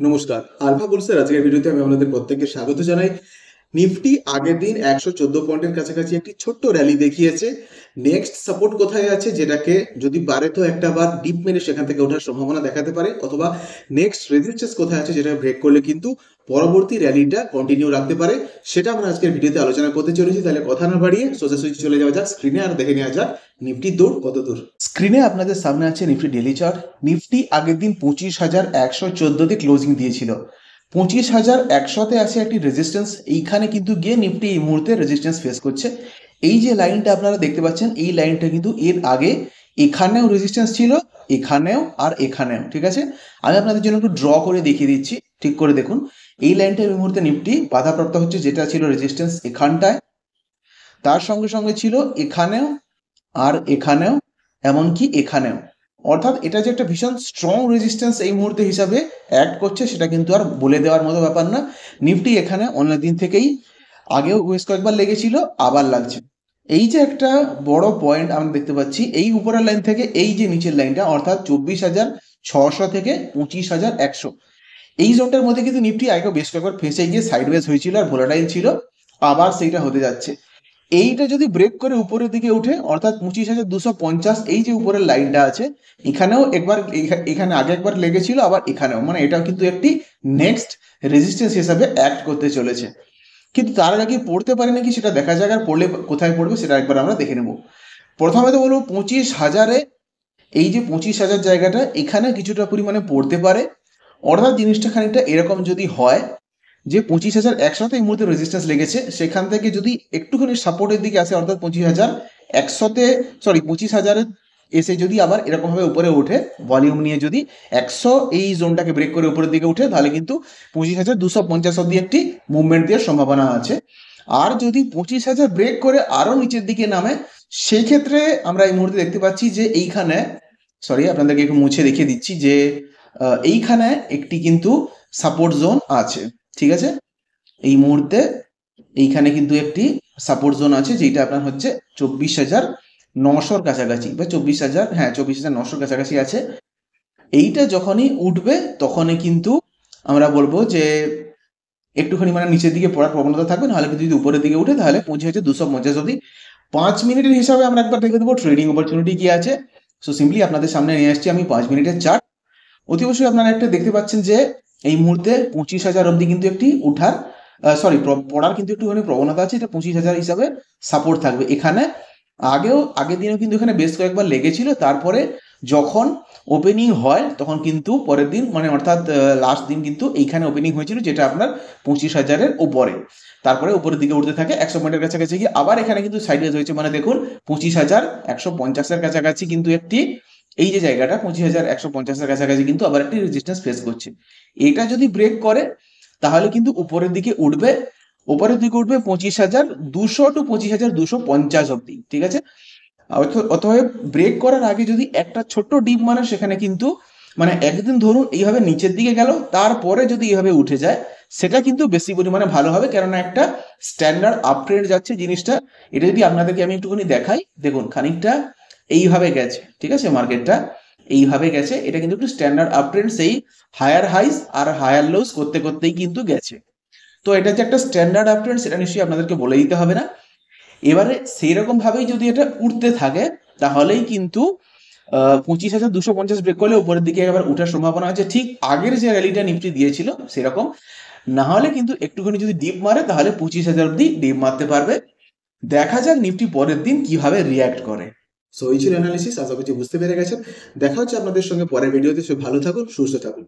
নমস্কার, আলফা বুলসের আজকের ভিডিওতে আমি আপনাদের প্রত্যেককে স্বাগত জানাই। নিফটি আগের দিন 114 পয়েন্টের কাছাকাছি একটি ছোট্ট র্যালি দেখিয়েছে। নেক্সট সাপোর্ট কোথায় আছে, যেটাকে যদি পারে তো একটা বার ডিপ মেরে সেখান থেকে ওঠার সম্ভাবনা দেখাতে পারে, অথবা নেক্সট রেজিস্ট্যান্স কোথায় আছে যেটা ব্রেক করলে কিন্তু পরবর্তী র্যালিটা কন্টিনিউ রাখতে পারে, সেটা আমরা আজকের ভিডিওতে আলোচনা করতে চলেছি। তাহলে কথা না বাড়িয়ে সোজাসুজি চলে যাওয়া যাক স্ক্রিনে আর দেখে নেওয়া যাক নিফটির দৌড় কত দূর। স্ক্রিনে আপনাদের সামনে আছে নিফটি ডেলি চার্ট। নিফটি আগের দিন 25,114তে ক্লোজিং দিয়েছিল। 25,100তে আছে একটি রেজিস্ট্যান্স। এইখানে কিন্তু গিয়ে নিফটি এই মুহূর্তে রেজিস্ট্যান্স ফেস করছে। এই যে লাইনটা আপনারা দেখতে পাচ্ছেন, এই লাইনটা কিন্তু এর আগে এখানেও রেজিস্ট্যান্স ছিল, এখানেও আর এখানেও। ঠিক আছে, আমি আপনাদের জন্য একটু ড্র করে দেখিয়ে দিচ্ছি, ঠিক করে দেখুন। এই লাইনটা এই মুহূর্তে নিফটি বাধাপ্রাপ্ত হচ্ছে, যেটা ছিল রেজিস্ট্যান্স এখানটায়, তার সঙ্গে সঙ্গে ছিল এখানেও আর এখানেও, এমনকি এখানেও। অর্থাৎ এটা যে একটা ভীষণ স্ট্রং রেজিস্ট্যান্স এই মুহূর্তে হিসাবে অ্যাড করছে, সেটা কিন্তু আর বলে দেওয়ার মতো ব্যাপার না। নিফটি এখানে অনেক দিন থেকেই, আগেও বেশ কয়েকবার লেগেছিল, আবার লাগছে। এই যে একটা বড় পয়েন্ট আমরা দেখতে পাচ্ছি, এই উপরের লাইন থেকে এই যে নিচের লাইনটা, অর্থাৎ 24,600 থেকে 25,100, এই জোনটার মধ্যে কিন্তু নিফটি আগেও বেশ কয়েকবার ফেঁসে গিয়ে সাইডওয়েজ হয়েছিল আর ভোলাটাইল ছিল, আবার সেইটা হতে যাচ্ছে। এইটা যদি ব্রেক করে উপরের দিকে উঠে, অর্থাৎ 25,250, এই যে উপরের লাইনটা আছে, এখানেও একবার, এখানে আগে একবার লেগেছিল, আবার এখানেও, মানে এটাও কিন্তু একটি নেক্সট রেজিস্ট্যান্স হিসাবে অ্যাক্ট করতে চলেছে। কিন্তু তার আগে পড়তে পারে নাকি সেটা দেখা যাক, আর পড়লে কোথায় পড়বে সেটা একবার আমরা দেখে নেব। প্রথমে তো বলবো 25,000-এ, এই যে 25,000 জায়গাটা, এখানে কিছুটা পরিমাণে পড়তে পারে। অর্থাৎ জিনিসটা খানিকটা এরকম যদি হয় যে 25,100তে এই মুহূর্তে রেজিস্ট্যান্স লেগেছে, সেখান থেকে যদি একটুখানি সাপোর্টের দিকে আসে, অর্থাৎ 25,100তে, সরি 25,000-এ এসে যদি আবার এরকমভাবে উপরে ওঠে, ভলিউম নিয়ে যদি 100 এই জোনটাকে ব্রেক করে উপরের দিকে উঠে, তাহলে কিন্তু 25,250 অব্দি একটি মুভমেন্ট দেওয়ার সম্ভাবনা আছে। আর যদি 25,000 ব্রেক করে আরও নিচের দিকে নামে, সেক্ষেত্রে আমরা এই মুহূর্তে দেখতে পাচ্ছি যে এইখানে, সরি আপনাদেরকে একটু মুছে দেখিয়ে দিচ্ছি যে এইখানে একটি কিন্তু সাপোর্ট জোন আছে। ঠিক আছে, এই মুহূর্তে এইখানে কিন্তু একটি সাপোর্ট জোন আছে, যেটা আপনার হচ্ছে 24,900-র কাছাকাছি, বা 24,000, হ্যাঁ 24,900-র কাছাকাছি আছে। এইটা যখনই উঠবে তখনই কিন্তু আমরা বলবো যে একটুখানি মানে নিচের দিকে পড়ার প্রবণতা থাকবে, নাহলে কিন্তু যদি উপরের দিকে উঠে তাহলে 25,250 অব্দি। 5 মিনিটের হিসাবে আমরা একবার দেখে দেবো ট্রেডিং অপরচুনিটি কি আছে। সো সিম্পলি আপনাদের সামনে নিয়ে আসছি আমি 5 মিনিটের চার্ট। অতি অবশ্যই আপনারা একটা দেখতে পাচ্ছেন যে এই মুহূর্তে 25,000 অব্দি কিন্তু একটি উঠার, সরি পড়ার কিন্তু একটুখানি প্রবণতা আছে। এটা 25,000 হিসাবে সাপোর্ট থাকবে এখানে। আগের দিনেও কিন্তু এখানে বেশ কয়েকবার লেগেছিল, তারপরে যখন ওপেনিং হয় তখন কিন্তু পরের দিন, মানে অর্থাৎ লাস্ট দিন কিন্তু এইখানে ওপেনিং হয়েছিল, যেটা আপনার 25,000-এর ওপরে। তারপরে উপরের দিকে উঠতে থাকে 100 পয়েন্টের কাছাকাছি গিয়ে আবার এখানে কিন্তু সাইডওয়েজ হয়েছে, মানে দেখুন 25,150-এর কাছাকাছি কিন্তু একটি, এই যে জায়গাটা 25,150-এর কাছাকাছি কিন্তু আবার একটি রেজিস্ট্যান্স ফেস করছে। এটা যদি ব্রেক করে তাহলে কিন্তু উপরের দিকে উঠবে, উপরের দিকে উঠবে 25,200 টু 25,250 অব্দি। ঠিক আছে, অতএব ব্রেক করার আগে যদি একটা ছোট্ট ডিপ মানে, সেখানে কিন্তু মানে একদিন ধরুন এইভাবে নিচের দিকে গেল, তারপরে যদি এইভাবে উঠে যায়, সেটা কিন্তু বেশি পরিমাণে ভালো হবে, কেননা একটা স্ট্যান্ডার্ড আপট্রেন্ড যাচ্ছে জিনিসটা। এটা যদি আপনাদেরকে আমি একটুখানি দেখাই, দেখুন খানিকটা এইভাবে গেছে। ঠিক আছে, মার্কেটটা এইভাবে গেছে, এটা কিন্তু একটু স্ট্যান্ডার্ড আপট্রেন্ড, সেই হায়ার হাইস আর হায়ার লোস করতে করতেই কিন্তু গেছে। তো এটা যে একটা স্ট্যান্ডার্ড আপট্রেন্ড, সেটা নিশ্চয়ই আপনাদেরকে বলে দিতে হবে না। এবারে সেই রকম ভাবেই যদি এটা উঠতে থাকে, তাহলেই কিন্তু 25,250 ব্রেক করলে উপরের দিকে এবার উঠার সম্ভাবনা আছে, ঠিক আগের যে র্যালিটা নিফটি দিয়েছিল সেরকম। না হলে কিন্তু একটুখানি যদি ডিপ মারে, তাহলে 25,000 অব্দি ডিপ মারতে পারবে। দেখা যাক নিফটি পরের দিন কিভাবে রিয়াক্ট করে। সো এই ছিল অ্যানালিসিস, আশা করছি বুঝতে পেরে গেছেন। দেখা হচ্ছে আপনাদের সঙ্গে পরের ভিডিওতে। সব ভালো থাকুন, সুস্থ থাকুন।